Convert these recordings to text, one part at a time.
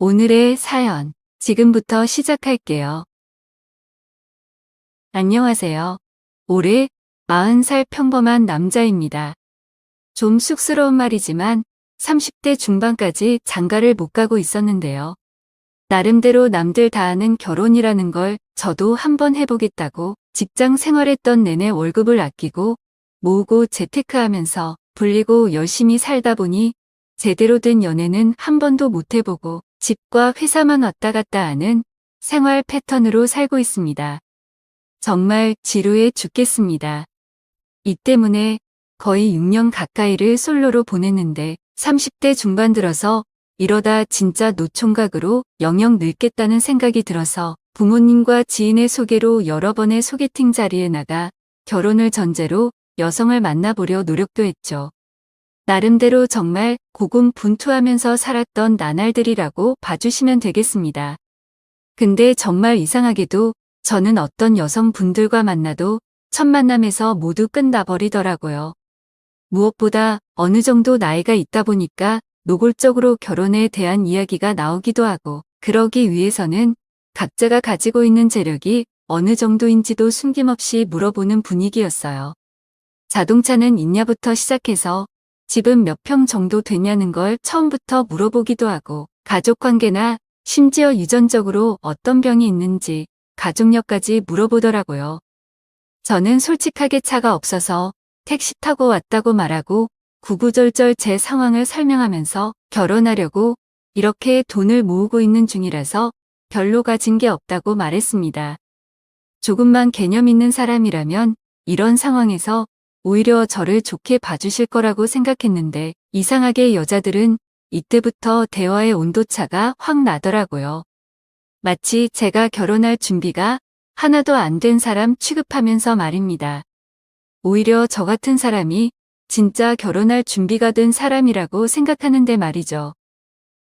오늘의 사연, 지금부터 시작할게요. 안녕하세요. 올해 40살 평범한 남자입니다. 좀 쑥스러운 말이지만 30대 중반까지 장가를 못 가고 있었는데요. 나름대로 남들 다 아는 결혼이라는 걸 저도 한번 해보겠다고 직장 생활했던 내내 월급을 아끼고 모으고 재테크하면서 불리고 열심히 살다 보니 제대로 된 연애는 한 번도 못 해보고 집과 회사만 왔다 갔다 하는 생활 패턴으로 살고 있습니다. 정말 지루해 죽겠습니다. 이 때문에 거의 6년 가까이를 솔로로 보냈는데 30대 중반 들어서 이러다 진짜 노총각으로 영영 늙겠다는 생각이 들어서 부모님과 지인의 소개로 여러 번의 소개팅 자리에 나가 결혼을 전제로 여성을 만나보려 노력도 했죠. 나름대로 정말 고군분투하면서 살았던 나날들이라고 봐주시면 되겠습니다. 근데 정말 이상하게도 저는 어떤 여성분들과 만나도 첫 만남에서 모두 끝나버리더라고요. 무엇보다 어느 정도 나이가 있다 보니까 노골적으로 결혼에 대한 이야기가 나오기도 하고 그러기 위해서는 각자가 가지고 있는 재력이 어느 정도인지도 숨김없이 물어보는 분위기였어요. 자동차는 있냐부터 시작해서 집은 몇 평 정도 되냐는 걸 처음부터 물어보기도 하고 가족관계나 심지어 유전적으로 어떤 병이 있는지 가족력까지 물어보더라고요. 저는 솔직하게 차가 없어서 택시 타고 왔다고 말하고 구구절절 제 상황을 설명하면서 결혼하려고 이렇게 돈을 모으고 있는 중이라서 별로 가진 게 없다고 말했습니다. 조금만 개념 있는 사람이라면 이런 상황에서 오히려 저를 좋게 봐주실 거라고 생각했는데 이상하게 여자들은 이때부터 대화의 온도차가 확 나더라고요. 마치 제가 결혼할 준비가 하나도 안 된 사람 취급하면서 말입니다. 오히려 저 같은 사람이 진짜 결혼할 준비가 된 사람이라고 생각하는데 말이죠.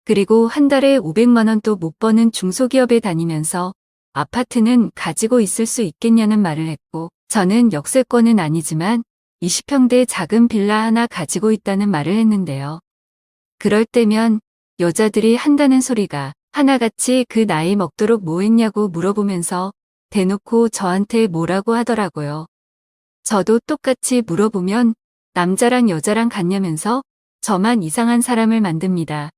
그리고 한 달에 500만 원도 못 버는 중소기업에 다니면서 아파트는 가지고 있을 수 있겠냐는 말을 했고 저는 역세권은 아니지만 20평대 작은 빌라 하나 가지고 있다는 말을 했는데요. 그럴 때면 여자들이 한다는 소리가 하나같이 그 나이 먹도록 뭐 했냐고 물어보면서 대놓고 저한테 뭐라고 하더라고요. 저도 똑같이 물어보면 남자랑 여자랑 같냐면서 저만 이상한 사람을 만듭니다.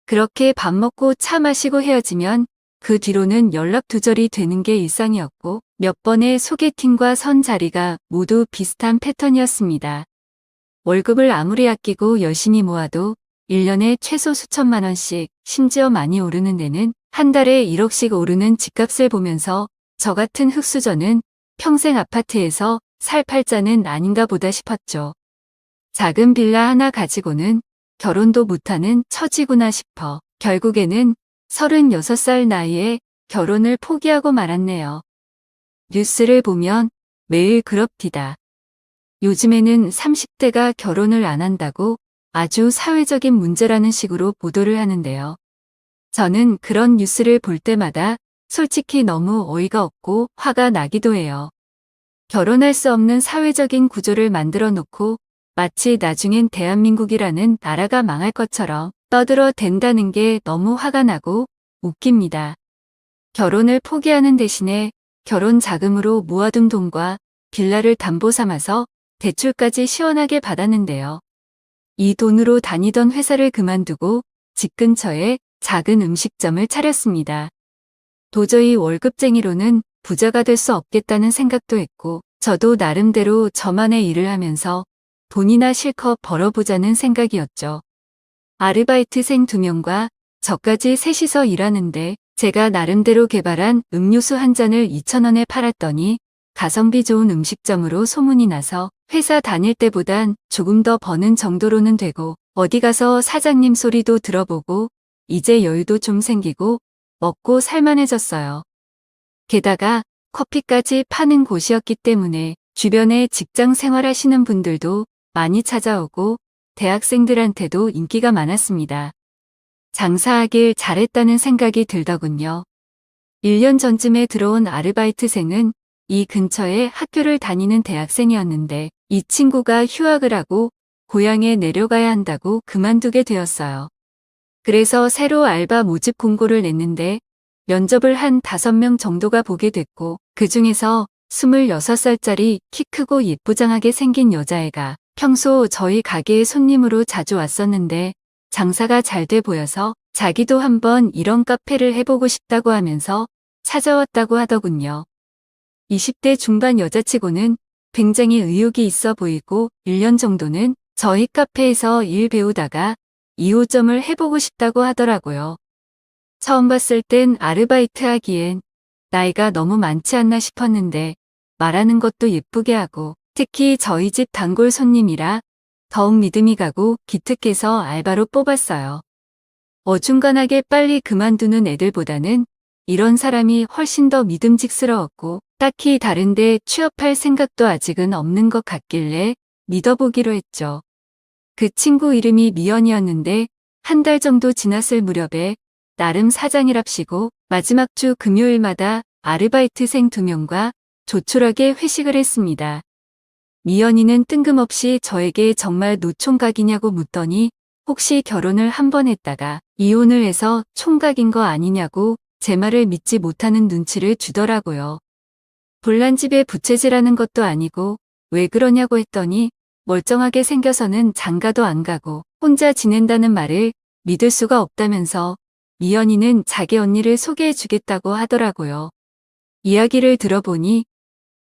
그렇게 밥 먹고 차 마시고 헤어지면 그 뒤로는 연락 두절이 되는 게 일상이었고 몇 번의 소개팅과 선 자리가 모두 비슷한 패턴이었습니다. 월급을 아무리 아끼고 열심히 모아도 1년에 최소 수천만 원씩 심지어 많이 오르는 데는 한 달에 1억씩 오르는 집값을 보면서 저 같은 흙수저는 평생 아파트에서 살 팔자는 아닌가 보다 싶었죠. 작은 빌라 하나 가지고는 결혼도 못하는 처지구나 싶어 결국에는 36살 나이에 결혼을 포기하고 말았네요. 뉴스를 보면 매일 그럽디다. 요즘에는 30대가 결혼을 안 한다고 아주 사회적인 문제라는 식으로 보도를 하는데요. 저는 그런 뉴스를 볼 때마다 솔직히 너무 어이가 없고 화가 나기도 해요. 결혼할 수 없는 사회적인 구조를 만들어 놓고 마치 나중엔 대한민국이라는 나라가 망할 것처럼 떠들어 댄다는 게 너무 화가 나고 웃깁니다. 결혼을 포기하는 대신에 결혼 자금으로 모아둔 돈과 빌라를 담보 삼아서 대출까지 시원하게 받았는데요. 이 돈으로 다니던 회사를 그만두고 집 근처에 작은 음식점을 차렸습니다. 도저히 월급쟁이로는 부자가 될 수 없겠다는 생각도 했고 저도 나름대로 저만의 일을 하면서 돈이나 실컷 벌어보자는 생각이었죠. 아르바이트생 2명과 저까지 셋이서 일하는데 제가 나름대로 개발한 음료수 한 잔을 2,000원에 팔았더니 가성비 좋은 음식점으로 소문이 나서 회사 다닐 때보단 조금 더 버는 정도로는 되고 어디 가서 사장님 소리도 들어보고 이제 여유도 좀 생기고 먹고 살만해졌어요. 게다가 커피까지 파는 곳이었기 때문에 주변에 직장 생활하시는 분들도 많이 찾아오고 대학생들한테도 인기가 많았습니다. 장사하길 잘했다는 생각이 들더군요. 1년 전쯤에 들어온 아르바이트생은 이 근처에 학교를 다니는 대학생이었는데 이 친구가 휴학을 하고 고향에 내려가야 한다고 그만두게 되었어요. 그래서 새로 알바 모집 공고를 냈는데 면접을 한 5명 정도가 보게 됐고 그중에서 26살짜리 키 크고 예쁘장하게 생긴 여자애가 평소 저희 가게에 손님으로 자주 왔었는데 장사가 잘 돼 보여서 자기도 한번 이런 카페를 해보고 싶다고 하면서 찾아왔다고 하더군요. 20대 중반 여자치고는 굉장히 의욕이 있어 보이고 1년 정도는 저희 카페에서 일 배우다가 2호점을 해보고 싶다고 하더라고요. 처음 봤을 땐 아르바이트 하기엔 나이가 너무 많지 않나 싶었는데 말하는 것도 예쁘게 하고 특히 저희 집 단골 손님이라 더욱 믿음이 가고 기특해서 알바로 뽑았어요. 어중간하게 빨리 그만두는 애들보다는 이런 사람이 훨씬 더 믿음직스러웠고 딱히 다른데 취업할 생각도 아직은 없는 것 같길래 믿어보기로 했죠. 그 친구 이름이 미연이었는데 한 달 정도 지났을 무렵에 나름 사장이랍시고 마지막 주 금요일마다 아르바이트생 2명과 조촐하게 회식을 했습니다. 미연이는 뜬금없이 저에게 정말 노총각이냐고 묻더니 혹시 결혼을 한 번 했다가 이혼을 해서 총각인 거 아니냐고 제 말을 믿지 못하는 눈치를 주더라고요. 불난집에 부채질하는 것도 아니고 왜 그러냐고 했더니 멀쩡하게 생겨서는 장가도 안 가고 혼자 지낸다는 말을 믿을 수가 없다면서 미연이는 자기 언니를 소개해 주겠다고 하더라고요. 이야기를 들어보니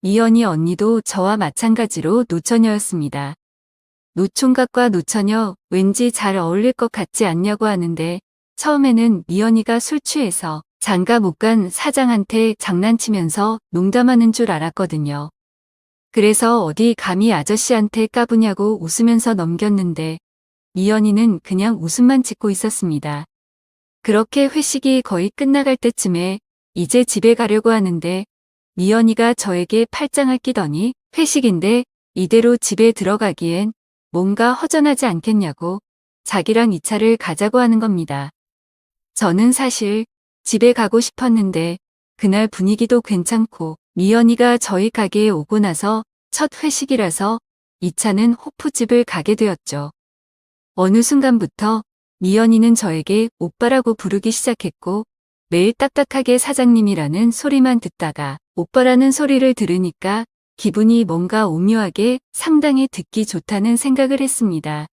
미연이 언니도 저와 마찬가지로 노처녀였습니다. 노총각과 노처녀 왠지 잘 어울릴 것 같지 않냐고 하는데 처음에는 미연이가 술 취해서 장가 못 간 사장한테 장난치면서 농담하는 줄 알았거든요. 그래서 어디 감히 아저씨한테 까부냐고 웃으면서 넘겼는데 미연이는 그냥 웃음만 짓고 있었습니다. 그렇게 회식이 거의 끝나갈 때쯤에 이제 집에 가려고 하는데 미연이가 저에게 팔짱을 끼더니 회식인데 이대로 집에 들어가기엔 뭔가 허전하지 않겠냐고 자기랑 2차를 가자고 하는 겁니다. 저는 사실 집에 가고 싶었는데 그날 분위기도 괜찮고 미연이가 저희 가게에 오고 나서 첫 회식이라서 2차는 호프집을 가게 되었죠. 어느 순간부터 미연이는 저에게 오빠라고 부르기 시작했고 매일 딱딱하게 사장님이라는 소리만 듣다가 오빠라는 소리를 들으니까 기분이 뭔가 오묘하게 상당히 듣기 좋다는 생각을 했습니다.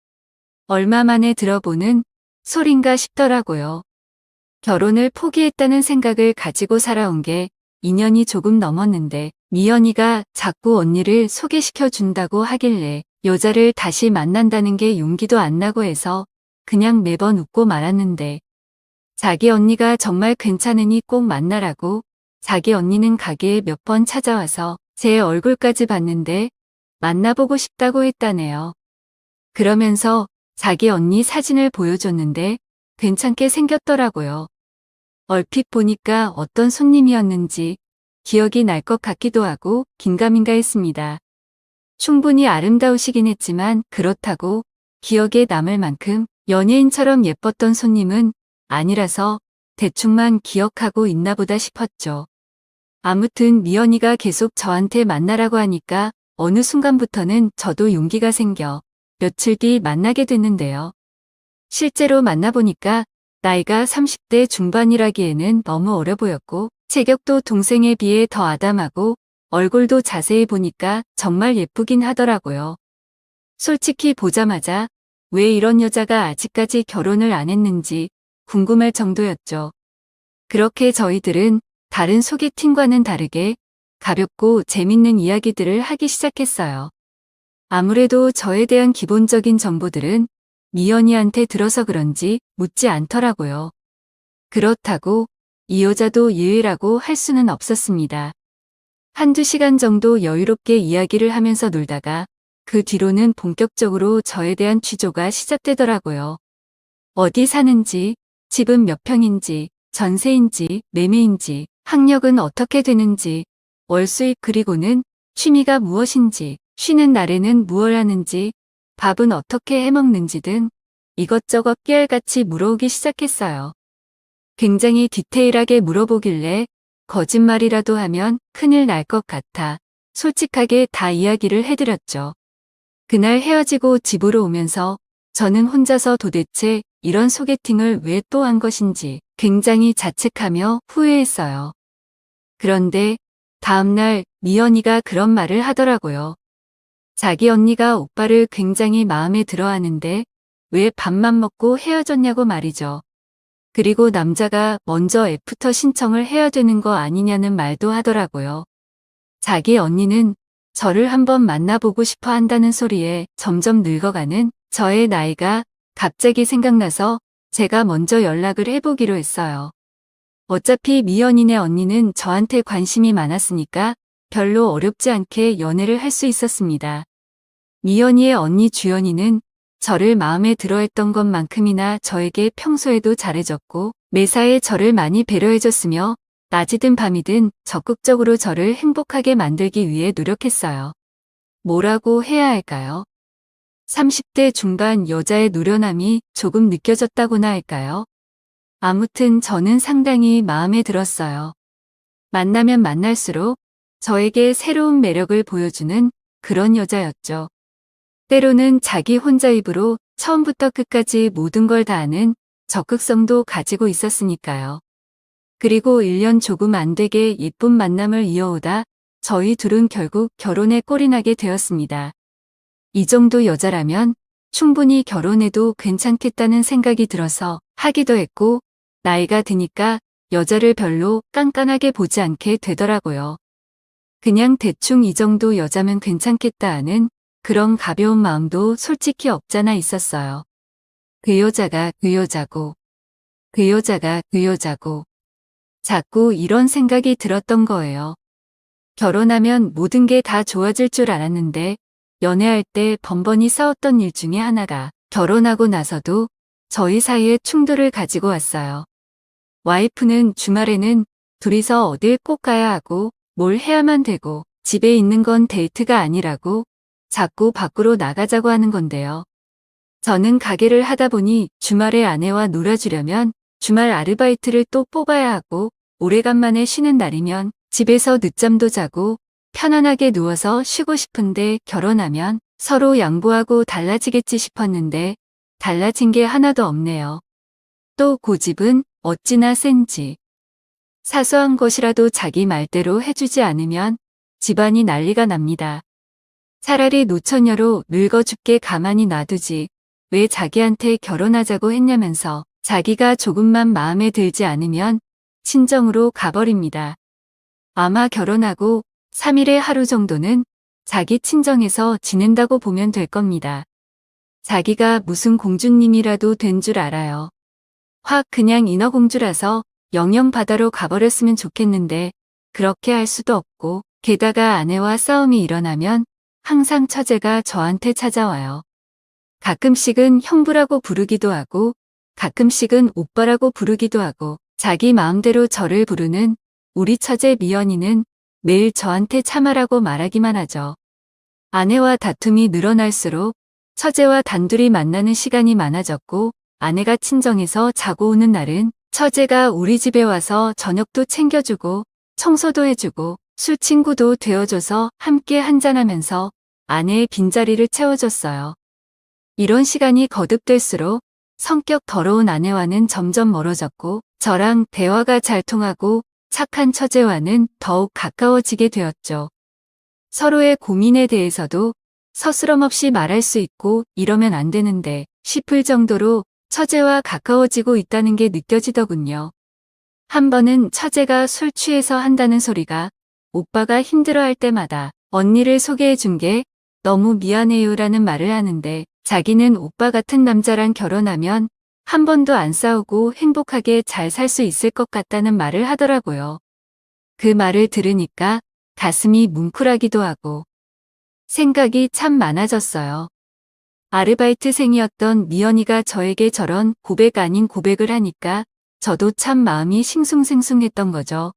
얼마 만에 들어보는 소린가 싶더라고요. 결혼을 포기했다는 생각을 가지고 살아온 게 2년이 조금 넘었는데 미연이가 자꾸 언니를 소개시켜 준다고 하길래 여자를 다시 만난다는 게 용기도 안 나고 해서 그냥 매번 웃고 말았는데 자기 언니가 정말 괜찮으니 꼭 만나라고 자기 언니는 가게에 몇 번 찾아와서 제 얼굴까지 봤는데 만나보고 싶다고 했다네요. 그러면서 자기 언니 사진을 보여줬는데 괜찮게 생겼더라고요. 얼핏 보니까 어떤 손님이었는지 기억이 날 것 같기도 하고 긴가민가 했습니다. 충분히 아름다우시긴 했지만 그렇다고 기억에 남을 만큼 연예인처럼 예뻤던 손님은 아니라서 대충만 기억하고 있나 보다 싶었죠. 아무튼 미연이가 계속 저한테 만나라고 하니까 어느 순간부터는 저도 용기가 생겨 며칠 뒤 만나게 됐는데요. 실제로 만나보니까 나이가 30대 중반이라기에는 너무 어려 보였고 체격도 동생에 비해 더 아담하고 얼굴도 자세히 보니까 정말 예쁘긴 하더라고요. 솔직히 보자마자 왜 이런 여자가 아직까지 결혼을 안 했는지 궁금할 정도였죠. 그렇게 저희들은 다른 소개팅과는 다르게 가볍고 재밌는 이야기들을 하기 시작했어요. 아무래도 저에 대한 기본적인 정보들은 미연이한테 들어서 그런지 묻지 않더라고요. 그렇다고 이 여자도 예외라고 할 수는 없었습니다. 한두 시간 정도 여유롭게 이야기를 하면서 놀다가 그 뒤로는 본격적으로 저에 대한 취조가 시작되더라고요. 어디 사는지, 집은 몇 평인지, 전세인지, 매매인지, 학력은 어떻게 되는지, 월수입 그리고는 취미가 무엇인지, 쉬는 날에는 무얼 하는지, 밥은 어떻게 해먹는지 등 이것저것 깨알같이 물어오기 시작했어요. 굉장히 디테일하게 물어보길래 거짓말이라도 하면 큰일 날 것 같아 솔직하게 다 이야기를 해드렸죠. 그날 헤어지고 집으로 오면서 저는 혼자서 도대체 이런 소개팅을 왜 또 한 것인지 굉장히 자책하며 후회했어요. 그런데 다음날 미연이가 그런 말을 하더라고요. 자기 언니가 오빠를 굉장히 마음에 들어 하는데 왜 밥만 먹고 헤어졌냐고 말이죠. 그리고 남자가 먼저 애프터 신청을 해야 되는 거 아니냐는 말도 하더라고요. 자기 언니는 저를 한번 만나보고 싶어 한다는 소리에 점점 늙어가는 저의 나이가 갑자기 생각나서 제가 먼저 연락을 해보기로 했어요. 어차피 미연이네 언니는 저한테 관심이 많았으니까 별로 어렵지 않게 연애를 할 수 있었습니다. 미연이의 언니 주연이는 저를 마음에 들어했던 것만큼이나 저에게 평소에도 잘해줬고 매사에 저를 많이 배려해줬으며 낮이든 밤이든 적극적으로 저를 행복하게 만들기 위해 노력했어요. 뭐라고 해야 할까요? 30대 중반 여자의 노련함이 조금 느껴졌다고나 할까요? 아무튼 저는 상당히 마음에 들었어요. 만나면 만날수록 저에게 새로운 매력을 보여주는 그런 여자였죠. 때로는 자기 혼자 입으로 처음부터 끝까지 모든 걸 다 아는 적극성도 가지고 있었으니까요. 그리고 1년 조금 안 되게 예쁜 만남을 이어오다 저희 둘은 결국 결혼에 꼴이 나게 되었습니다. 이 정도 여자라면 충분히 결혼해도 괜찮겠다는 생각이 들어서 하기도 했고 나이가 드니까 여자를 별로 깐깐하게 보지 않게 되더라고요. 그냥 대충 이 정도 여자면 괜찮겠다 하는 그런 가벼운 마음도 솔직히 없잖아 있었어요. 그 여자가 그 여자고 그 여자가 그 여자고 자꾸 이런 생각이 들었던 거예요. 결혼하면 모든 게 다 좋아질 줄 알았는데 연애할 때 번번이 싸웠던 일 중에 하나가 결혼하고 나서도 저희 사이에 충돌을 가지고 왔어요. 와이프는 주말에는 둘이서 어딜 꼭 가야 하고 뭘 해야만 되고 집에 있는 건 데이트가 아니라고 자꾸 밖으로 나가자고 하는 건데요. 저는 가게를 하다 보니 주말에 아내와 놀아주려면 주말 아르바이트를 또 뽑아야 하고 오래간만에 쉬는 날이면 집에서 늦잠도 자고 편안하게 누워서 쉬고 싶은데 결혼하면 서로 양보하고 달라지겠지 싶었는데 달라진 게 하나도 없네요. 또 고집은 어찌나 센지. 사소한 것이라도 자기 말대로 해주지 않으면 집안이 난리가 납니다. 차라리 노처녀로 늙어 죽게 가만히 놔두지 왜 자기한테 결혼하자고 했냐면서 자기가 조금만 마음에 들지 않으면 친정으로 가버립니다. 아마 결혼하고 3일에 하루 정도는 자기 친정에서 지낸다고 보면 될 겁니다. 자기가 무슨 공주님이라도 된 줄 알아요. 확 그냥 인어공주라서 영영 바다로 가버렸으면 좋겠는데 그렇게 할 수도 없고 게다가 아내와 싸움이 일어나면 항상 처제가 저한테 찾아와요. 가끔씩은 형부라고 부르기도 하고 가끔씩은 오빠라고 부르기도 하고 자기 마음대로 저를 부르는 우리 처제 미연이는 매일 저한테 참아라고 말하기만 하죠. 아내와 다툼이 늘어날수록 처제와 단둘이 만나는 시간이 많아졌고 아내가 친정에서 자고 오는 날은 처제가 우리 집에 와서 저녁도 챙겨주고 청소도 해주고 술 친구도 되어줘서 함께 한잔하면서 아내의 빈자리를 채워줬어요. 이런 시간이 거듭될수록 성격 더러운 아내와는 점점 멀어졌고 저랑 대화가 잘 통하고 착한 처제와는 더욱 가까워지게 되었죠. 서로의 고민에 대해서도 서스럼 없이 말할 수 있고 이러면 안 되는데 싶을 정도로 처제와 가까워지고 있다는 게 느껴지더군요. 한 번은 처제가 술 취해서 한다는 소리가 오빠가 힘들어할 때마다 언니를 소개해 준 게 너무 미안해요라는 말을 하는데 자기는 오빠 같은 남자랑 결혼하면 한 번도 안 싸우고 행복하게 잘 살 수 있을 것 같다는 말을 하더라고요. 그 말을 들으니까 가슴이 뭉클하기도 하고 생각이 참 많아졌어요. 아르바이트생이었던 미연이가 저에게 저런 고백 아닌 고백을 하니까 저도 참 마음이 싱숭생숭했던 거죠.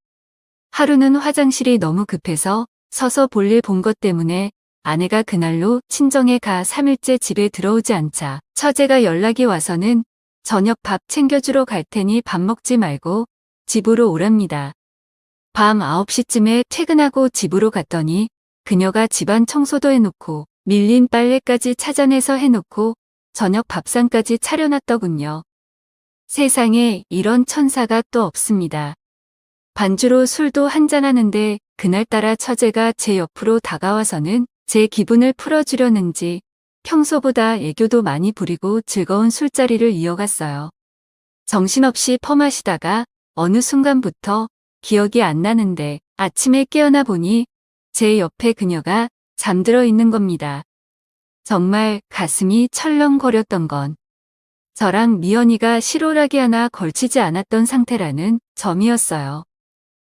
하루는 화장실이 너무 급해서 서서 볼일 본 것 때문에 아내가 그날로 친정에 가 3일째 집에 들어오지 않자 처제가 연락이 와서는 저녁 밥 챙겨주러 갈 테니 밥 먹지 말고 집으로 오랍니다. 밤 9시쯤에 퇴근하고 집으로 갔더니 그녀가 집안 청소도 해놓고 밀린 빨래까지 찾아내서 해놓고 저녁 밥상까지 차려놨더군요. 세상에 이런 천사가 또 없습니다. 반주로 술도 한잔하는데 그날따라 처제가 제 옆으로 다가와서는 제 기분을 풀어주려는지 평소보다 애교도 많이 부리고 즐거운 술자리를 이어갔어요. 정신없이 퍼마시다가 어느 순간부터 기억이 안 나는데 아침에 깨어나 보니 제 옆에 그녀가 잠들어 있는 겁니다. 정말 가슴이 철렁거렸던 건 저랑 미연이가 실오라기 하나 걸치지 않았던 상태라는 점이었어요.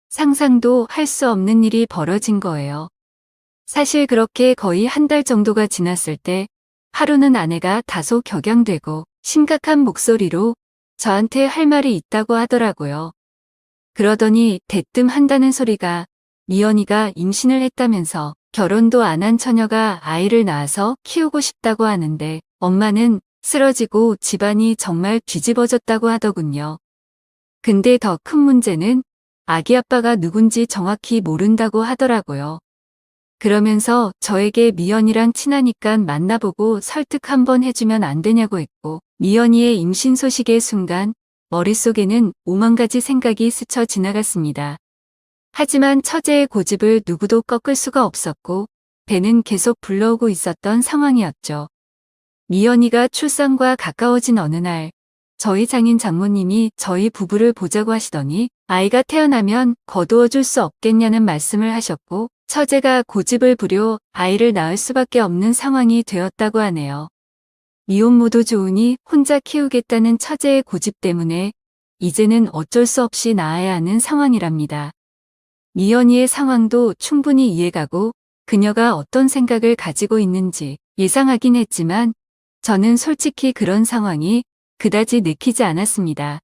상상도 할 수 없는 일이 벌어진 거예요. 사실 그렇게 거의 한 달 정도가 지났을 때 하루는 아내가 다소 격양되고 심각한 목소리로 저한테 할 말이 있다고 하더라고요. 그러더니 대뜸 한다는 소리가 미연이가 임신을 했다면서 결혼도 안 한 처녀가 아이를 낳아서 키우고 싶다고 하는데 엄마는 쓰러지고 집안이 정말 뒤집어졌다고 하더군요. 근데 더 큰 문제는 아기 아빠가 누군지 정확히 모른다고 하더라고요. 그러면서 저에게 미연이랑 친하니까 만나보고 설득 한번 해주면 안 되냐고 했고 미연이의 임신 소식의 순간 머릿속에는 오만 가지 생각이 스쳐 지나갔습니다. 하지만 처제의 고집을 누구도 꺾을 수가 없었고 배는 계속 불러오고 있었던 상황이었죠. 미연이가 출산과 가까워진 어느 날 저희 장인 장모님이 저희 부부를 보자고 하시더니 아이가 태어나면 거두어줄 수 없겠냐는 말씀을 하셨고 처제가 고집을 부려 아이를 낳을 수밖에 없는 상황이 되었다고 하네요. 미혼모도 좋으니 혼자 키우겠다는 처제의 고집 때문에 이제는 어쩔 수 없이 낳아야 하는 상황이랍니다. 미연이의 상황도 충분히 이해가고 그녀가 어떤 생각을 가지고 있는지 예상하긴 했지만 저는 솔직히 그런 상황이 그다지 내키지 않았습니다.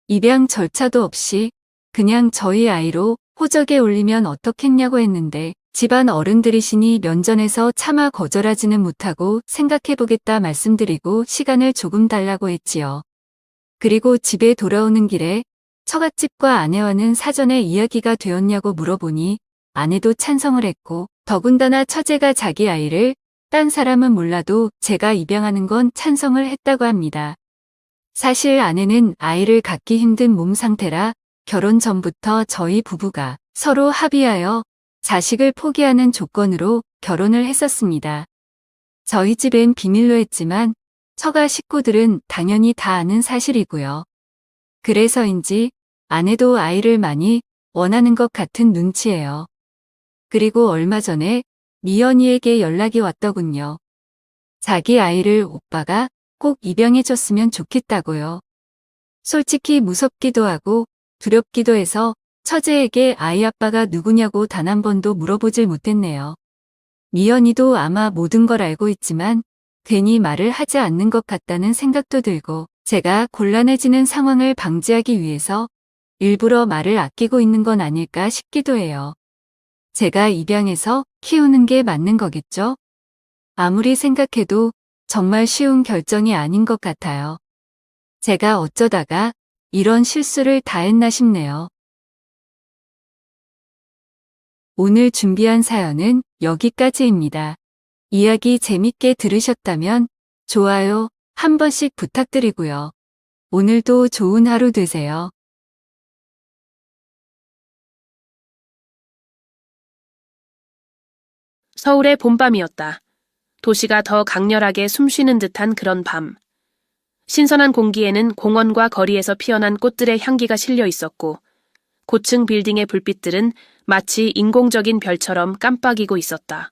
입양 절차도 없이 그냥 저희 아이로 호적에 올리면 어떻겠냐고 했는데 집안 어른들이시니 면전에서 차마 거절하지는 못하고 생각해보겠다 말씀드리고 시간을 조금 달라고 했지요. 그리고 집에 돌아오는 길에 처갓집과 아내와는 사전에 이야기가 되었냐고 물어보니 아내도 찬성을 했고 더군다나 처제가 자기 아이를 딴 사람은 몰라도 제가 입양하는 건 찬성을 했다고 합니다. 사실 아내는 아이를 갖기 힘든 몸 상태라 결혼 전부터 저희 부부가 서로 합의하여 자식을 포기하는 조건으로 결혼을 했었습니다. 저희 집엔 비밀로 했지만 처가 식구들은 당연히 다 아는 사실이고요. 그래서인지 아내도 아이를 많이 원하는 것 같은 눈치예요. 그리고 얼마 전에 미연이에게 연락이 왔더군요. 자기 아이를 오빠가 꼭 입양해줬으면 좋겠다고요. 솔직히 무섭기도 하고 두렵기도 해서 처제에게 아이 아빠가 누구냐고 단 한 번도 물어보질 못했네요. 미연이도 아마 모든 걸 알고 있지만 괜히 말을 하지 않는 것 같다는 생각도 들고 제가 곤란해지는 상황을 방지하기 위해서 일부러 말을 아끼고 있는 건 아닐까 싶기도 해요. 제가 입양해서 키우는 게 맞는 거겠죠? 아무리 생각해도 정말 쉬운 결정이 아닌 것 같아요. 제가 어쩌다가 이런 실수를 다 했나 싶네요. 오늘 준비한 사연은 여기까지입니다. 이야기 재밌게 들으셨다면 좋아요 한 번씩 부탁드리고요. 오늘도 좋은 하루 되세요. 서울의 봄밤이었다. 도시가 더 강렬하게 숨쉬는 듯한 그런 밤. 신선한 공기에는 공원과 거리에서 피어난 꽃들의 향기가 실려 있었고 고층 빌딩의 불빛들은 마치 인공적인 별처럼 깜빡이고 있었다.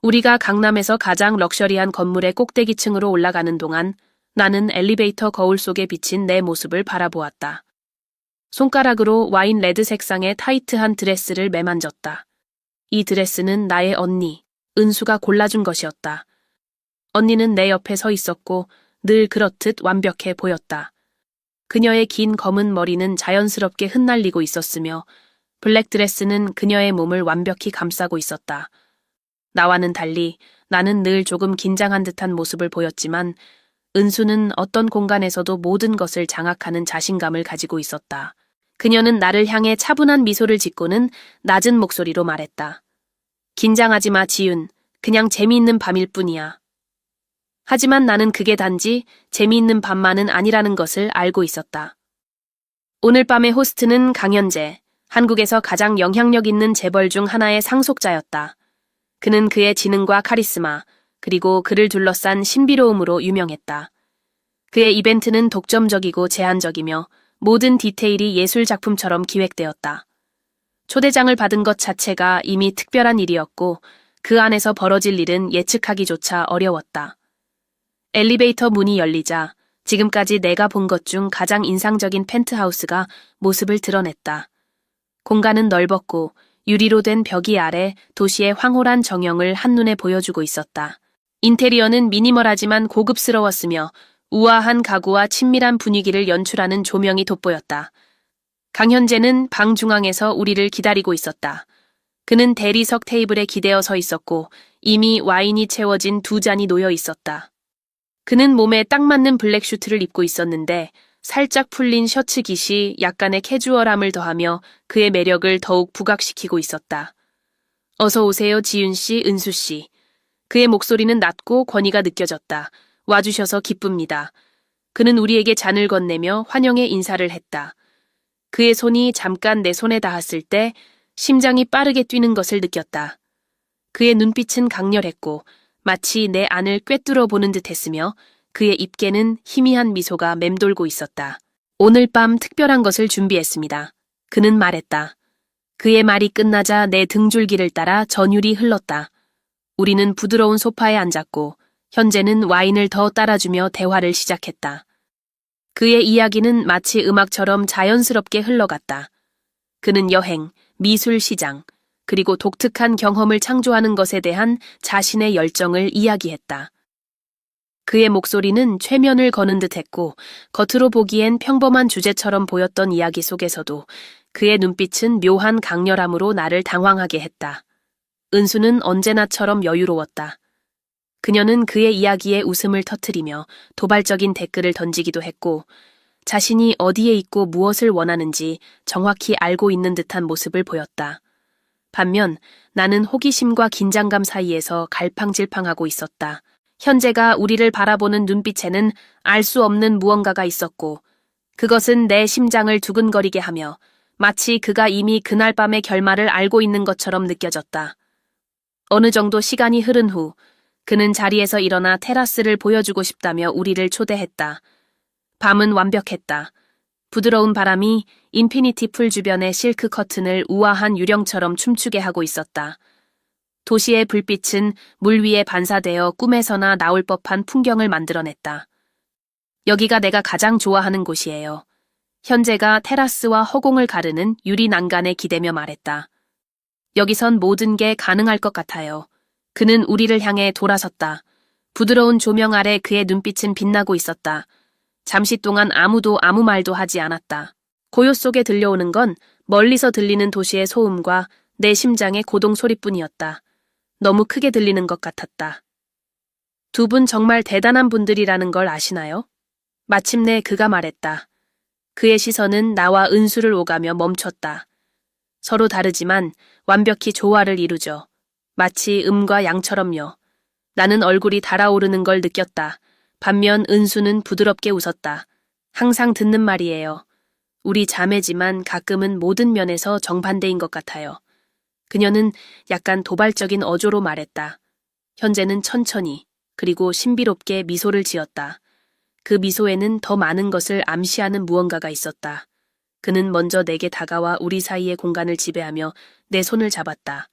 우리가 강남에서 가장 럭셔리한 건물의 꼭대기층으로 올라가는 동안 나는 엘리베이터 거울 속에 비친 내 모습을 바라보았다. 손가락으로 와인 레드 색상의 타이트한 드레스를 매만졌다. 이 드레스는 나의 언니, 은수가 골라준 것이었다. 언니는 내 옆에 서 있었고 늘 그렇듯 완벽해 보였다. 그녀의 긴 검은 머리는 자연스럽게 흩날리고 있었으며 블랙 드레스는 그녀의 몸을 완벽히 감싸고 있었다. 나와는 달리 나는 늘 조금 긴장한 듯한 모습을 보였지만 은수는 어떤 공간에서도 모든 것을 장악하는 자신감을 가지고 있었다. 그녀는 나를 향해 차분한 미소를 짓고는 낮은 목소리로 말했다. 긴장하지 마, 지윤. 그냥 재미있는 밤일 뿐이야. 하지만 나는 그게 단지 재미있는 밤만은 아니라는 것을 알고 있었다. 오늘 밤의 호스트는 강현재, 한국에서 가장 영향력 있는 재벌 중 하나의 상속자였다. 그는 그의 지능과 카리스마, 그리고 그를 둘러싼 신비로움으로 유명했다. 그의 이벤트는 독점적이고 제한적이며 모든 디테일이 예술 작품처럼 기획되었다. 초대장을 받은 것 자체가 이미 특별한 일이었고 그 안에서 벌어질 일은 예측하기조차 어려웠다. 엘리베이터 문이 열리자 지금까지 내가 본 것 중 가장 인상적인 펜트하우스가 모습을 드러냈다. 공간은 넓었고 유리로 된 벽이 아래 도시의 황홀한 정형을 한눈에 보여주고 있었다. 인테리어는 미니멀하지만 고급스러웠으며 우아한 가구와 친밀한 분위기를 연출하는 조명이 돋보였다. 강현재는 방 중앙에서 우리를 기다리고 있었다. 그는 대리석 테이블에 기대어 서 있었고 이미 와인이 채워진 2잔이 놓여 있었다. 그는 몸에 딱 맞는 블랙 슈트를 입고 있었는데 살짝 풀린 셔츠 깃이 약간의 캐주얼함을 더하며 그의 매력을 더욱 부각시키고 있었다. 어서 오세요, 지윤 씨, 은수 씨. 그의 목소리는 낮고 권위가 느껴졌다. 와주셔서 기쁩니다. 그는 우리에게 잔을 건네며 환영의 인사를 했다. 그의 손이 잠깐 내 손에 닿았을 때 심장이 빠르게 뛰는 것을 느꼈다. 그의 눈빛은 강렬했고 마치 내 안을 꿰뚫어 보는 듯 했으며 그의 입계는 희미한 미소가 맴돌고 있었다. 오늘 밤 특별한 것을 준비했습니다. 그는 말했다. 그의 말이 끝나자 내 등줄기를 따라 전율이 흘렀다. 우리는 부드러운 소파에 앉았고 현재는 와인을 더 따라주며 대화를 시작했다. 그의 이야기는 마치 음악처럼 자연스럽게 흘러갔다. 그는 여행, 미술 시장, 그리고 독특한 경험을 창조하는 것에 대한 자신의 열정을 이야기했다. 그의 목소리는 최면을 거는 듯했고 겉으로 보기엔 평범한 주제처럼 보였던 이야기 속에서도 그의 눈빛은 묘한 강렬함으로 나를 당황하게 했다. 은수는 언제나처럼 여유로웠다. 그녀는 그의 이야기에 웃음을 터뜨리며 도발적인 댓글을 던지기도 했고 자신이 어디에 있고 무엇을 원하는지 정확히 알고 있는 듯한 모습을 보였다. 반면 나는 호기심과 긴장감 사이에서 갈팡질팡하고 있었다. 현재가 우리를 바라보는 눈빛에는 알 수 없는 무언가가 있었고 그것은 내 심장을 두근거리게 하며 마치 그가 이미 그날 밤의 결말을 알고 있는 것처럼 느껴졌다. 어느 정도 시간이 흐른 후 그는 자리에서 일어나 테라스를 보여주고 싶다며 우리를 초대했다. 밤은 완벽했다. 부드러운 바람이 인피니티 풀 주변의 실크 커튼을 우아한 유령처럼 춤추게 하고 있었다. 도시의 불빛은 물 위에 반사되어 꿈에서나 나올 법한 풍경을 만들어냈다. 여기가 내가 가장 좋아하는 곳이에요. 현재가 테라스와 허공을 가르는 유리 난간에 기대며 말했다. 여기선 모든 게 가능할 것 같아요. 그는 우리를 향해 돌아섰다. 부드러운 조명 아래 그의 눈빛은 빛나고 있었다. 잠시 동안 아무도 아무 말도 하지 않았다. 고요 속에 들려오는 건 멀리서 들리는 도시의 소음과 내 심장의 고동 소리뿐이었다. 너무 크게 들리는 것 같았다. 두 분 정말 대단한 분들이라는 걸 아시나요? 마침내 그가 말했다. 그의 시선은 나와 은수를 오가며 멈췄다. 서로 다르지만 완벽히 조화를 이루죠. 마치 음과 양처럼요. 나는 얼굴이 달아오르는 걸 느꼈다. 반면 은수는 부드럽게 웃었다. 항상 듣는 말이에요. 우리 자매지만 가끔은 모든 면에서 정반대인 것 같아요. 그녀는 약간 도발적인 어조로 말했다. 현재는 천천히 그리고 신비롭게 미소를 지었다. 그 미소에는 더 많은 것을 암시하는 무언가가 있었다. 그는 먼저 내게 다가와 우리 사이의 공간을 지배하며 내 손을 잡았다.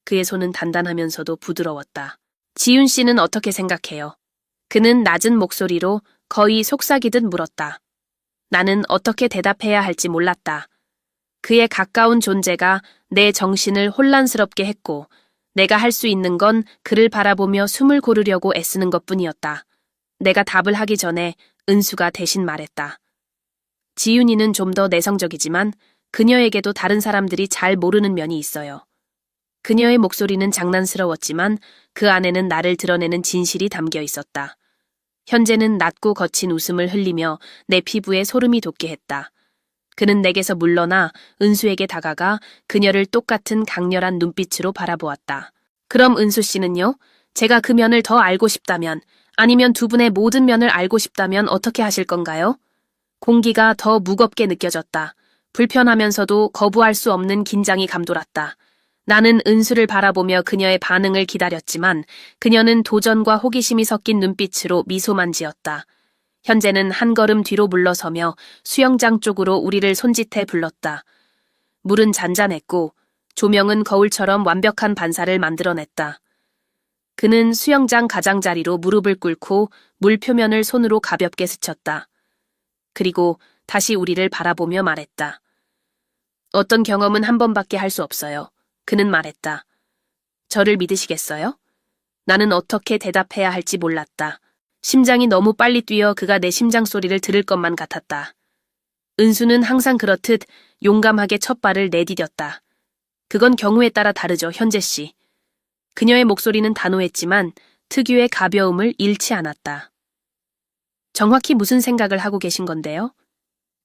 그의 손은 단단하면서도 부드러웠다. 지윤 씨는 어떻게 생각해요? 그는 낮은 목소리로 거의 속삭이듯 물었다. 나는 어떻게 대답해야 할지 몰랐다. 그의 가까운 존재가 내 정신을 혼란스럽게 했고 내가 할 수 있는 건 그를 바라보며 숨을 고르려고 애쓰는 것뿐이었다. 내가 답을 하기 전에 은수가 대신 말했다. 지윤이는 좀 더 내성적이지만 그녀에게도 다른 사람들이 잘 모르는 면이 있어요. 그녀의 목소리는 장난스러웠지만 그 안에는 나를 드러내는 진실이 담겨 있었다. 현재는 낮고 거친 웃음을 흘리며 내 피부에 소름이 돋게 했다. 그는 내게서 물러나 은수에게 다가가 그녀를 똑같은 강렬한 눈빛으로 바라보았다. 그럼 은수 씨는요? 제가 그 면을 더 알고 싶다면 아니면 두 분의 모든 면을 알고 싶다면 어떻게 하실 건가요? 공기가 더 무겁게 느껴졌다. 불편하면서도 거부할 수 없는 긴장이 감돌았다. 나는 은수를 바라보며 그녀의 반응을 기다렸지만 그녀는 도전과 호기심이 섞인 눈빛으로 미소만 지었다. 현재는 한 걸음 뒤로 물러서며 수영장 쪽으로 우리를 손짓해 불렀다. 물은 잔잔했고 조명은 거울처럼 완벽한 반사를 만들어냈다. 그는 수영장 가장자리로 무릎을 꿇고 물 표면을 손으로 가볍게 스쳤다. 그리고 다시 우리를 바라보며 말했다. 어떤 경험은 한 번밖에 할 수 없어요. 그는 말했다. 저를 믿으시겠어요? 나는 어떻게 대답해야 할지 몰랐다. 심장이 너무 빨리 뛰어 그가 내 심장 소리를 들을 것만 같았다. 은수는 항상 그렇듯 용감하게 첫 발을 내디뎠다. 그건 경우에 따라 다르죠, 현재 씨. 그녀의 목소리는 단호했지만 특유의 가벼움을 잃지 않았다. 정확히 무슨 생각을 하고 계신 건데요?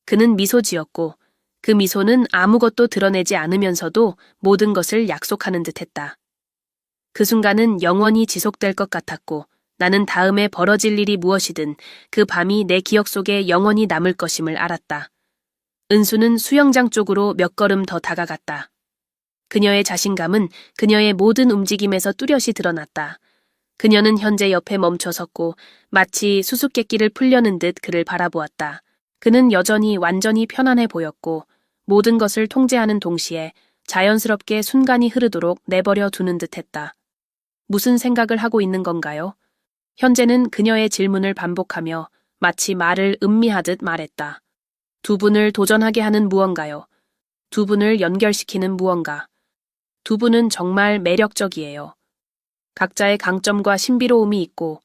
그는 미소 지었고 그 미소는 아무것도 드러내지 않으면서도 모든 것을 약속하는 듯했다. 그 순간은 영원히 지속될 것 같았고 나는 다음에 벌어질 일이 무엇이든 그 밤이 내 기억 속에 영원히 남을 것임을 알았다. 은수는 수영장 쪽으로 몇 걸음 더 다가갔다. 그녀의 자신감은 그녀의 모든 움직임에서 뚜렷이 드러났다. 그녀는 현재 옆에 멈춰 섰고 마치 수수께끼를 풀려는 듯 그를 바라보았다. 그는 여전히 완전히 편안해 보였고 모든 것을 통제하는 동시에 자연스럽게 순간이 흐르도록 내버려 두는 듯했다. 무슨 생각을 하고 있는 건가요? 현재는 그녀의 질문을 반복하며 마치 말을 음미하듯 말했다. 두 분을 도전하게 하는 무언가요. 두 분을 연결시키는 무언가. 두 분은 정말 매력적이에요. 각자의 강점과 신비로움이 있고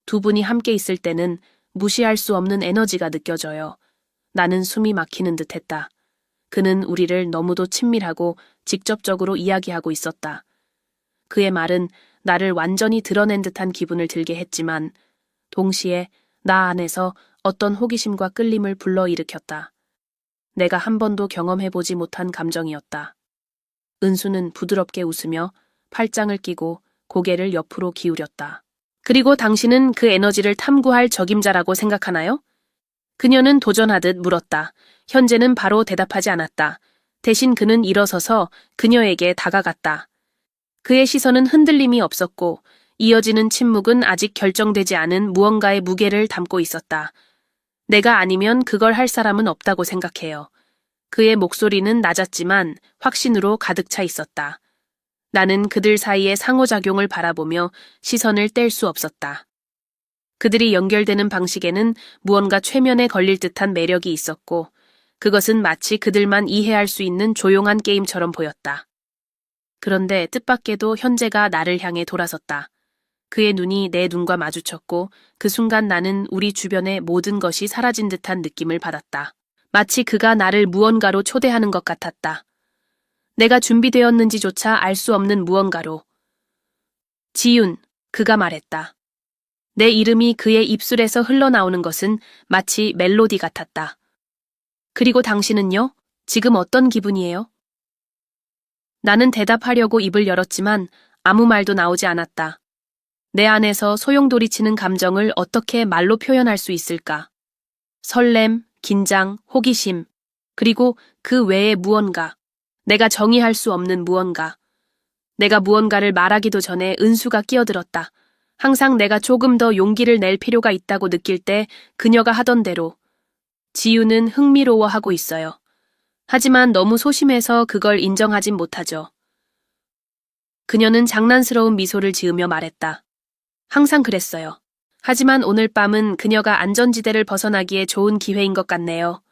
두 분이 함께 있을 때는 무시할 수 없는 에너지가 느껴져요. 나는 숨이 막히는 듯했다. 그는 우리를 너무도 친밀하고 직접적으로 이야기하고 있었다. 그의 말은 나를 완전히 드러낸 듯한 기분을 들게 했지만 동시에 나 안에서 어떤 호기심과 끌림을 불러일으켰다. 내가 한 번도 경험해보지 못한 감정이었다. 은수는 부드럽게 웃으며 팔짱을 끼고 고개를 옆으로 기울였다. 그리고 당신은 그 에너지를 탐구할 적임자라고 생각하나요? 그녀는 도전하듯 물었다. 현재는 바로 대답하지 않았다. 대신 그는 일어서서 그녀에게 다가갔다. 그의 시선은 흔들림이 없었고 이어지는 침묵은 아직 결정되지 않은 무언가의 무게를 담고 있었다. 내가 아니면 그걸 할 사람은 없다고 생각해요. 그의 목소리는 낮았지만 확신으로 가득 차 있었다. 나는 그들 사이의 상호작용을 바라보며 시선을 뗄 수 없었다. 그들이 연결되는 방식에는 무언가 최면에 걸릴 듯한 매력이 있었고 그것은 마치 그들만 이해할 수 있는 조용한 게임처럼 보였다. 그런데 뜻밖에도 현재가 나를 향해 돌아섰다. 그의 눈이 내 눈과 마주쳤고 그 순간 나는 우리 주변의 모든 것이 사라진 듯한 느낌을 받았다. 마치 그가 나를 무언가로 초대하는 것 같았다. 내가 준비되었는지조차 알 수 없는 무언가로. 지윤, 그가 말했다. 내 이름이 그의 입술에서 흘러나오는 것은 마치 멜로디 같았다. 그리고 당신은요? 지금 어떤 기분이에요? 나는 대답하려고 입을 열었지만 아무 말도 나오지 않았다. 내 안에서 소용돌이치는 감정을 어떻게 말로 표현할 수 있을까? 설렘, 긴장, 호기심, 그리고 그 외의 무언가. 내가 정의할 수 없는 무언가. 내가 무언가를 말하기도 전에 은수가 끼어들었다. 항상 내가 조금 더 용기를 낼 필요가 있다고 느낄 때 그녀가 하던 대로. 지유는 흥미로워하고 있어요. 하지만 너무 소심해서 그걸 인정하진 못하죠. 그녀는 장난스러운 미소를 지으며 말했다. 항상 그랬어요. 하지만 오늘 밤은 그녀가 안전지대를 벗어나기에 좋은 기회인 것 같네요.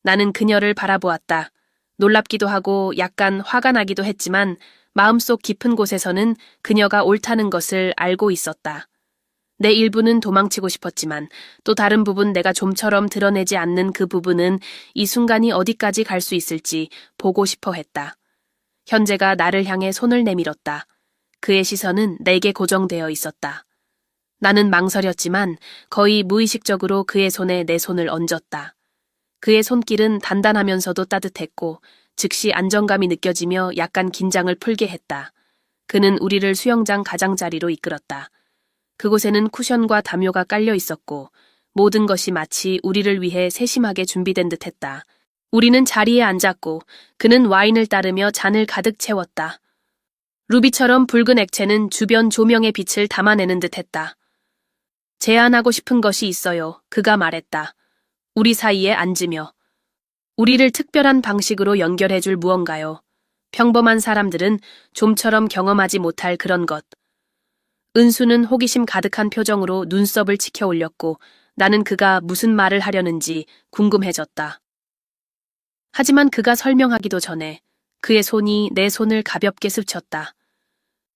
나는 그녀를 바라보았다. 놀랍기도 하고 약간 화가 나기도 했지만 마음속 깊은 곳에서는 그녀가 옳다는 것을 알고 있었다. 내 일부는 도망치고 싶었지만 또 다른 부분 내가 좀처럼 드러내지 않는 그 부분은 이 순간이 어디까지 갈 수 있을지 보고 싶어 했다. 현재가 나를 향해 손을 내밀었다. 그의 시선은 내게 고정되어 있었다. 나는 망설였지만 거의 무의식적으로 그의 손에 내 손을 얹었다. 그의 손길은 단단하면서도 따뜻했고 즉시 안정감이 느껴지며 약간 긴장을 풀게 했다. 그는 우리를 수영장 가장자리로 이끌었다. 그곳에는 쿠션과 담요가 깔려 있었고 모든 것이 마치 우리를 위해 세심하게 준비된 듯했다. 우리는 자리에 앉았고 그는 와인을 따르며 잔을 가득 채웠다. 루비처럼 붉은 액체는 주변 조명의 빛을 담아내는 듯했다. 제안하고 싶은 것이 있어요. 그가 말했다. 우리 사이에 앉으며. 우리를 특별한 방식으로 연결해줄 무언가요. 평범한 사람들은 좀처럼 경험하지 못할 그런 것. 은수는 호기심 가득한 표정으로 눈썹을 치켜 올렸고 나는 그가 무슨 말을 하려는지 궁금해졌다. 하지만 그가 설명하기도 전에 그의 손이 내 손을 가볍게 스쳤다.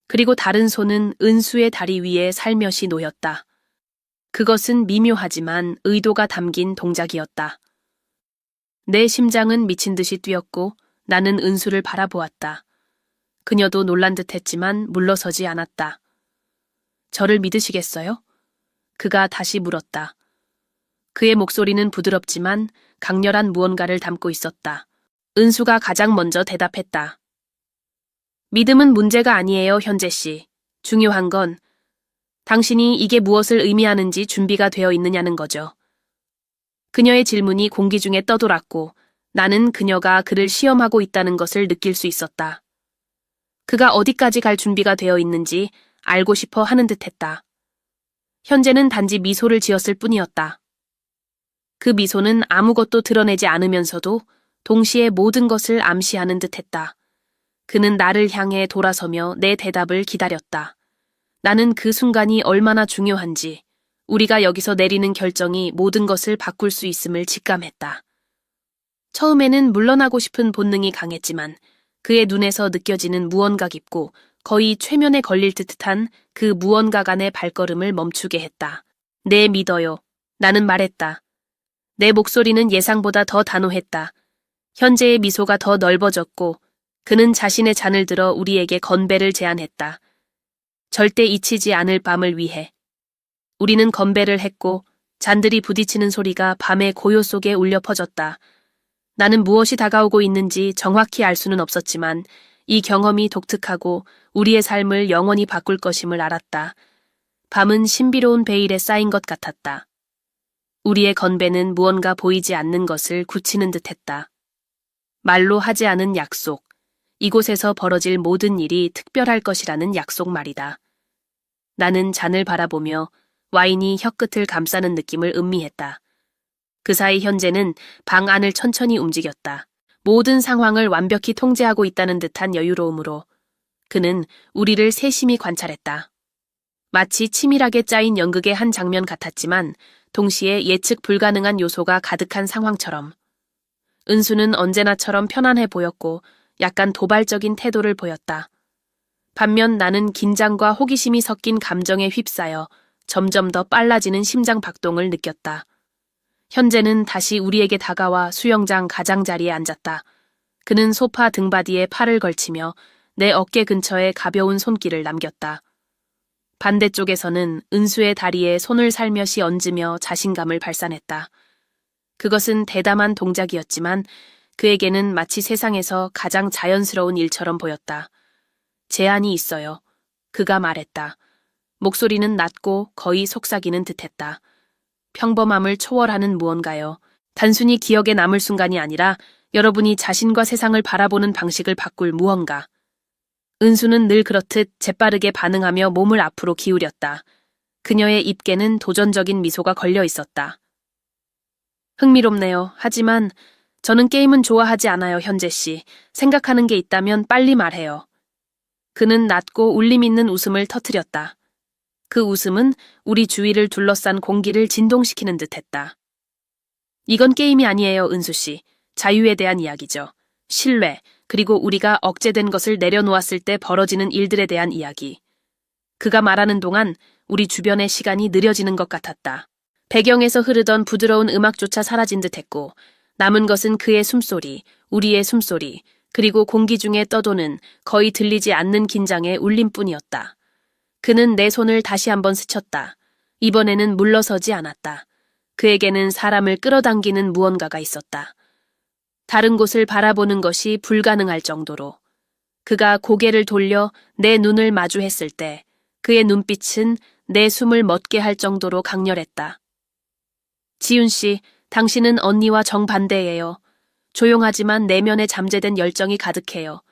그리고 다른 손은 은수의 다리 위에 살며시 놓였다. 그것은 미묘하지만 의도가 담긴 동작이었다. 내 심장은 미친 듯이 뛰었고 나는 은수를 바라보았다. 그녀도 놀란 듯했지만 물러서지 않았다. 저를 믿으시겠어요? 그가 다시 물었다. 그의 목소리는 부드럽지만 강렬한 무언가를 담고 있었다. 은수가 가장 먼저 대답했다. 믿음은 문제가 아니에요, 현재 씨. 중요한 건 당신이 이게 무엇을 의미하는지 준비가 되어 있느냐는 거죠. 그녀의 질문이 공기 중에 떠돌았고 나는 그녀가 그를 시험하고 있다는 것을 느낄 수 있었다. 그가 어디까지 갈 준비가 되어 있는지 알고 싶어 하는 듯했다. 현재는 단지 미소를 지었을 뿐이었다. 그 미소는 아무것도 드러내지 않으면서도 동시에 모든 것을 암시하는 듯했다. 그는 나를 향해 돌아서며 내 대답을 기다렸다. 나는 그 순간이 얼마나 중요한지, 우리가 여기서 내리는 결정이 모든 것을 바꿀 수 있음을 직감했다. 처음에는 물러나고 싶은 본능이 강했지만 그의 눈에서 느껴지는 무언가 깊고 거의 최면에 걸릴 듯한 그 무언가가 내 발걸음을 멈추게 했다. 네, 믿어요. 나는 말했다. 내 목소리는 예상보다 더 단호했다. 현재의 미소가 더 넓어졌고 그는 자신의 잔을 들어 우리에게 건배를 제안했다. 절대 잊히지 않을 밤을 위해. 우리는 건배를 했고 잔들이 부딪히는 소리가 밤의 고요 속에 울려 퍼졌다. 나는 무엇이 다가오고 있는지 정확히 알 수는 없었지만 이 경험이 독특하고 우리의 삶을 영원히 바꿀 것임을 알았다. 밤은 신비로운 베일에 쌓인 것 같았다. 우리의 건배는 무언가 보이지 않는 것을 굳히는 듯했다. 말로 하지 않은 약속. 이곳에서 벌어질 모든 일이 특별할 것이라는 약속 말이다. 나는 잔을 바라보며 와인이 혀끝을 감싸는 느낌을 음미했다. 그 사이 현재는 방 안을 천천히 움직였다. 모든 상황을 완벽히 통제하고 있다는 듯한 여유로움으로 그는 우리를 세심히 관찰했다. 마치 치밀하게 짜인 연극의 한 장면 같았지만 동시에 예측 불가능한 요소가 가득한 상황처럼. 은수는 언제나처럼 편안해 보였고 약간 도발적인 태도를 보였다. 반면 나는 긴장과 호기심이 섞인 감정에 휩싸여 점점 더 빨라지는 심장 박동을 느꼈다. 현재는 다시 우리에게 다가와 수영장 가장자리에 앉았다. 그는 소파 등받이에 팔을 걸치며 내 어깨 근처에 가벼운 손길을 남겼다. 반대쪽에서는 은수의 다리에 손을 살며시 얹으며 자신감을 발산했다. 그것은 대담한 동작이었지만 그에게는 마치 세상에서 가장 자연스러운 일처럼 보였다. 제안이 있어요. 그가 말했다. 목소리는 낮고 거의 속삭이는 듯했다. 평범함을 초월하는 무언가요. 단순히 기억에 남을 순간이 아니라 여러분이 자신과 세상을 바라보는 방식을 바꿀 무언가. 은수는 늘 그렇듯 재빠르게 반응하며 몸을 앞으로 기울였다. 그녀의 입계는 도전적인 미소가 걸려 있었다. 흥미롭네요. 하지만 저는 게임은 좋아하지 않아요, 현재 씨. 생각하는 게 있다면 빨리 말해요. 그는 낮고 울림 있는 웃음을 터뜨렸다. 그 웃음은 우리 주위를 둘러싼 공기를 진동시키는 듯했다. 이건 게임이 아니에요, 은수 씨. 자유에 대한 이야기죠. 신뢰, 그리고 우리가 억제된 것을 내려놓았을 때 벌어지는 일들에 대한 이야기. 그가 말하는 동안 우리 주변의 시간이 느려지는 것 같았다. 배경에서 흐르던 부드러운 음악조차 사라진 듯했고 남은 것은 그의 숨소리, 우리의 숨소리, 그리고 공기 중에 떠도는 거의 들리지 않는 긴장의 울림뿐이었다. 그는 내 손을 다시 한번 스쳤다. 이번에는 물러서지 않았다. 그에게는 사람을 끌어당기는 무언가가 있었다. 다른 곳을 바라보는 것이 불가능할 정도로. 그가 고개를 돌려 내 눈을 마주했을 때 그의 눈빛은 내 숨을 멎게 할 정도로 강렬했다. 지윤 씨, 당신은 언니와 정반대예요. 조용하지만 내면에 잠재된 열정이 가득해요.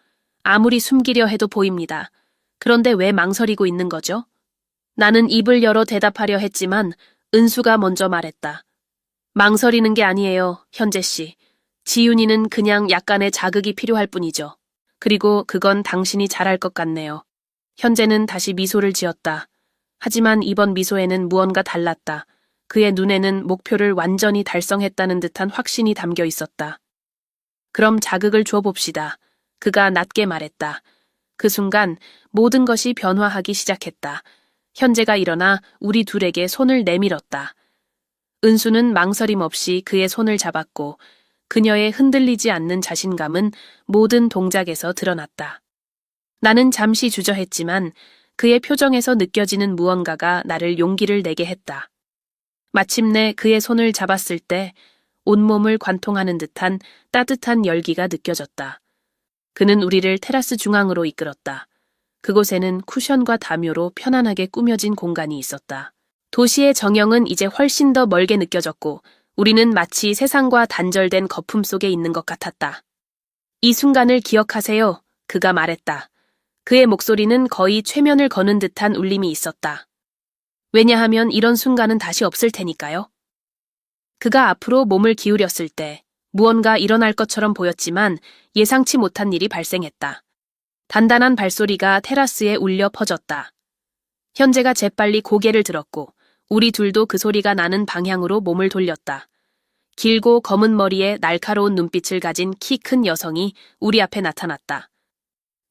아무리 숨기려 해도 보입니다. 그런데 왜 망설이고 있는 거죠? 나는 입을 열어 대답하려 했지만 은수가 먼저 말했다. 망설이는 게 아니에요, 현재 씨. 지윤이는 그냥 약간의 자극이 필요할 뿐이죠. 그리고 그건 당신이 잘할 것 같네요. 현재는 다시 미소를 지었다. 하지만 이번 미소에는 무언가 달랐다. 그의 눈에는 목표를 완전히 달성했다는 듯한 확신이 담겨 있었다. 그럼 자극을 줘봅시다. 그가 낮게 말했다. 그 순간 모든 것이 변화하기 시작했다. 현재가 일어나 우리 둘에게 손을 내밀었다. 은수는 망설임 없이 그의 손을 잡았고 그녀의 흔들리지 않는 자신감은 모든 동작에서 드러났다. 나는 잠시 주저했지만 그의 표정에서 느껴지는 무언가가 나를 용기를 내게 했다. 마침내 그의 손을 잡았을 때 온몸을 관통하는 듯한 따뜻한 열기가 느껴졌다. 그는 우리를 테라스 중앙으로 이끌었다. 그곳에는 쿠션과 담요로 편안하게 꾸며진 공간이 있었다. 도시의 정형은 이제 훨씬 더 멀게 느껴졌고 우리는 마치 세상과 단절된 거품 속에 있는 것 같았다. 이 순간을 기억하세요. 그가 말했다. 그의 목소리는 거의 최면을 거는 듯한 울림이 있었다. 왜냐하면 이런 순간은 다시 없을 테니까요. 그가 앞으로 몸을 기울였을 때 무언가 일어날 것처럼 보였지만 예상치 못한 일이 발생했다. 단단한 발소리가 테라스에 울려 퍼졌다. 현재가 재빨리 고개를 들었고 우리 둘도 그 소리가 나는 방향으로 몸을 돌렸다. 길고 검은 머리에 날카로운 눈빛을 가진 키 큰 여성이 우리 앞에 나타났다.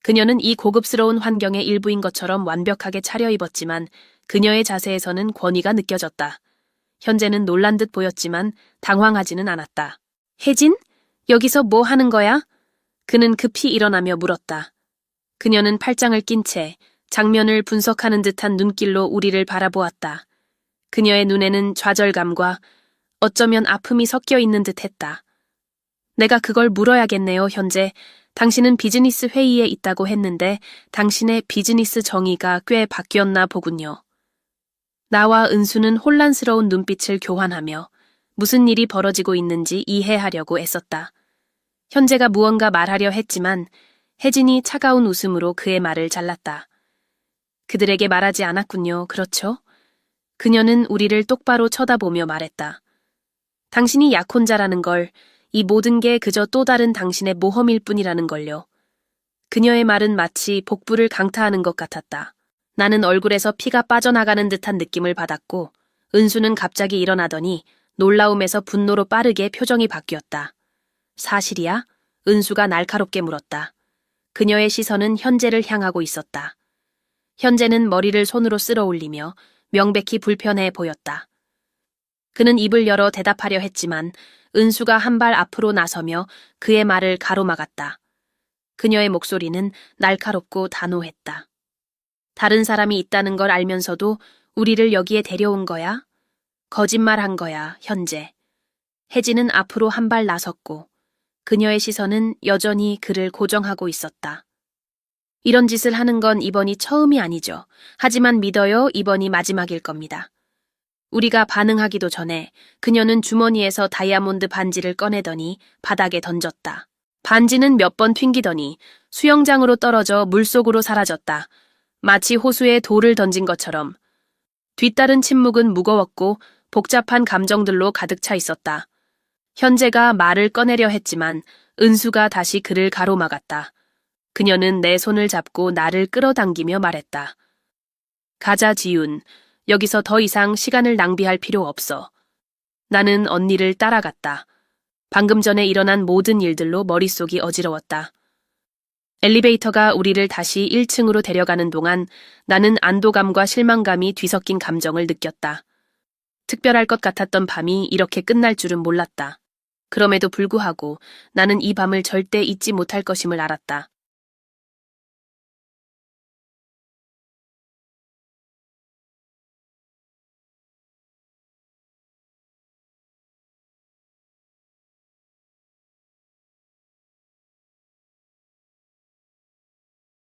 그녀는 이 고급스러운 환경의 일부인 것처럼 완벽하게 차려입었지만 그녀의 자세에서는 권위가 느껴졌다. 현재는 놀란 듯 보였지만 당황하지는 않았다. 혜진? 여기서 뭐 하는 거야? 그는 급히 일어나며 물었다. 그녀는 팔짱을 낀 채 장면을 분석하는 듯한 눈길로 우리를 바라보았다. 그녀의 눈에는 좌절감과 어쩌면 아픔이 섞여 있는 듯 했다. 내가 그걸 물어야겠네요, 현재. 당신은 비즈니스 회의에 있다고 했는데 당신의 비즈니스 정의가 꽤 바뀌었나 보군요. 나와 은수는 혼란스러운 눈빛을 교환하며 무슨 일이 벌어지고 있는지 이해하려고 애썼다. 현재가 무언가 말하려 했지만 혜진이 차가운 웃음으로 그의 말을 잘랐다. 그들에게 말하지 않았군요, 그렇죠? 그녀는 우리를 똑바로 쳐다보며 말했다. 당신이 약혼자라는 걸, 이 모든 게 그저 또 다른 당신의 모험일 뿐이라는 걸요. 그녀의 말은 마치 복부를 강타하는 것 같았다. 나는 얼굴에서 피가 빠져나가는 듯한 느낌을 받았고 은수는 갑자기 일어나더니 놀라움에서 분노로 빠르게 표정이 바뀌었다. 사실이야? 은수가 날카롭게 물었다. 그녀의 시선은 현재를 향하고 있었다. 현재는 머리를 손으로 쓸어 올리며 명백히 불편해 보였다. 그는 입을 열어 대답하려 했지만 은수가 한 발 앞으로 나서며 그의 말을 가로막았다. 그녀의 목소리는 날카롭고 단호했다. 다른 사람이 있다는 걸 알면서도 우리를 여기에 데려온 거야? 거짓말한 거야, 현재. 혜진은 앞으로 한 발 나섰고 그녀의 시선은 여전히 그를 고정하고 있었다. 이런 짓을 하는 건 이번이 처음이 아니죠. 하지만 믿어요, 이번이 마지막일 겁니다. 우리가 반응하기도 전에 그녀는 주머니에서 다이아몬드 반지를 꺼내더니 바닥에 던졌다. 반지는 몇 번 튕기더니 수영장으로 떨어져 물속으로 사라졌다. 마치 호수에 돌을 던진 것처럼. 뒤따른 침묵은 무거웠고 복잡한 감정들로 가득 차 있었다. 현재가 말을 꺼내려 했지만 은수가 다시 그를 가로막았다. 그녀는 내 손을 잡고 나를 끌어당기며 말했다. 가자, 지윤. 여기서 더 이상 시간을 낭비할 필요 없어. 나는 언니를 따라갔다. 방금 전에 일어난 모든 일들로 머릿속이 어지러웠다. 엘리베이터가 우리를 다시 1층으로 데려가는 동안 나는 안도감과 실망감이 뒤섞인 감정을 느꼈다. 특별할 것 같았던 밤이 이렇게 끝날 줄은 몰랐다. 그럼에도 불구하고 나는 이 밤을 절대 잊지 못할 것임을 알았다.